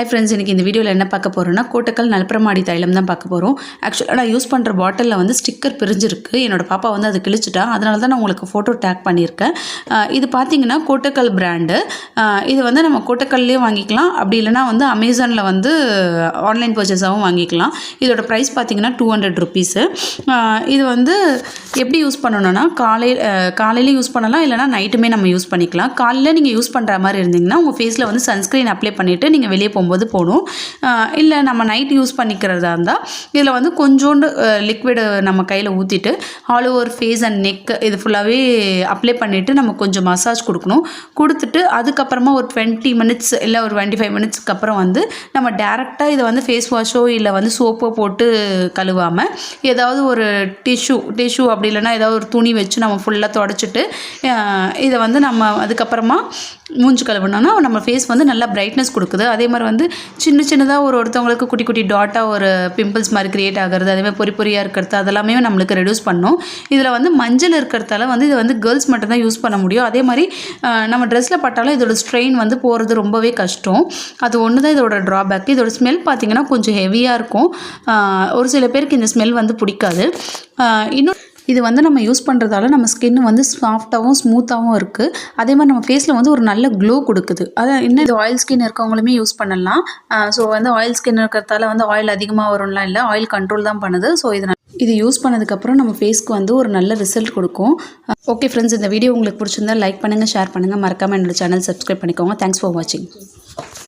Hi friends, இன்றைக்கி இந்த வீடியோவில் என்ன பார்க்க போகிறோன்னா கோட்டக்கல் நல்பரமாடி தைலம் தான் பார்க்க போகிறோம். ஆக்சுவலாக நான் யூஸ் பண்ணுற பாட்டிலில் வந்து ஸ்டிக்கர் பிரிஞ்சிருக்கு. என்னோடய பாப்பா வந்து அது கிழிச்சிட்டா. அதனால தான் நான் உங்களுக்கு ஃபோட்டோ டேக் பண்ணியிருக்கேன். இது பார்த்திங்கன்னா கோட்டக்கல் பிராண்டு. இது வந்து நம்ம கோட்டக்கல்லையும் வாங்கிக்கலாம், அப்படி இல்லைனா வந்து அமேசானில் வந்து ஆன்லைன் பர்ச்சேஸாகவும் வாங்கிக்கலாம். இதோட ப்ரைஸ் பார்த்திங்கன்னா 200 ருபீஸு. இது வந்து எப்படி யூஸ் பண்ணணுன்னா காலையில் யூஸ் பண்ணலாம், இல்லைனா நைட்டுமே நம்ம யூஸ் பண்ணிக்கலாம். காலையில் நீங்கள் யூஸ் பண்ணுற மாதிரி இருந்தீங்கன்னா உங்கள் ஃபேஸில் வந்து சன்ஸ்க்ரீன் அப்ளை பண்ணிவிட்டு நீங்கள் வெளியே போகும்போது போகணும். இல்லை நம்ம நைட் யூஸ் பண்ணிக்கிறதா இருந்தால் இதில் வந்து கொஞ்சோண்டு லிக்விடு நம்ம கையில் ஊற்றிட்டு all over face and neck இது ஃபுல்லாகவே அப்ளை பண்ணிவிட்டு நம்ம கொஞ்சம் மசாஜ் கொடுக்கணும். கொடுத்துட்டு அதுக்கப்புறமா ஒரு 20 மினிட்ஸ் இல்லை ஒரு 25 மினிட்ஸ்க்கு அப்புறம் வந்து நம்ம டேரெக்டாக இதை வந்து ஃபேஸ் வாஷோ இல்லை வந்து சோப்போ போட்டு கழுவாமல் ஏதாவது ஒரு டிஷ்யூ அப்படி இல்லைனா ஏதாவது ஒரு துணி வச்சு நம்ம ஃபுல்லாக தொடச்சிட்டு இதை வந்து நம்ம அதுக்கப்புறமா மூஞ்சி கழுவினோன்னா நம்ம ஃபேஸ் வந்து நல்லா பிரைட்னஸ் கொடுக்குது. அதே மாதிரி வந்து சின்னதாக ஒருத்தவங்களுக்கு குட்டி குட்டி டாட்டாக ஒரு பிம்பிள்ஸ் மாதிரி க்ரியேட் ஆகிறது, அதேமாதிரி பொறியாக இருக்கிறது அதெல்லாமே நம்மளுக்கு ரெடியூஸ் பண்ணும். இதில் வந்து மஞ்சள் இருக்கிறதால வந்து இது வந்து கேர்ள்ஸ் மட்டும்தான் யூஸ் பண்ண முடியும். அதே மாதிரி நம்ம ட்ரெஸ்ஸில் பட்டாலும் இதோட ஸ்ட்ரெயின் வந்து போகிறது ரொம்பவே கஷ்டம். அது ஒன்று தான் இதோட ட்ராபேக். இதோட ஸ்மெல் பார்த்திங்கன்னா கொஞ்சம் ஹெவியாக இருக்கும். ஒரு சில பேருக்கு இந்த ஸ்மெல் வந்து பிடிக்காது. இன்னும் இது வந்து நம்ம யூஸ் பண்ணுறதால நம்ம ஸ்கின் வந்து சாஃப்டாகவும் ஸ்மூத்தாகவும் இருக்குது. அதே மாதிரி நம்ம ஃபேஸில் வந்து ஒரு நல்ல க்ளோ கொடுக்குது. அதான் இன்னும் இது ஆயில் ஸ்கின் இருக்கவங்களுமே யூஸ் பண்ணலாம். ஸோ வந்து ஆயில் ஸ்கின் இருக்கிறதால வந்து ஆயில் அதிகமாக வரும்லாம் இல்லை, ஆயில் கண்ட்ரோல் தான் பண்ணுது. ஸோ இது யூஸ் பண்ணதுக்கப்புறம் நம்ம ஃபேஸ்க்கு வந்து ஒரு நல்ல ரிசல்ட் கொடுக்கும். ஓகே ஃப்ரெண்ட்ஸ், இந்த வீடியோ உங்களுக்கு பிடிச்சிருந்தா லைக் பண்ணுங்கள், ஷேர் பண்ணுங்கள், மறக்காமல் என்னோட சேனல் சப்ஸ்கிரைப் பண்ணிக்கோங்க. தேங்க்ஸ் ஃபார் வாட்சிங்.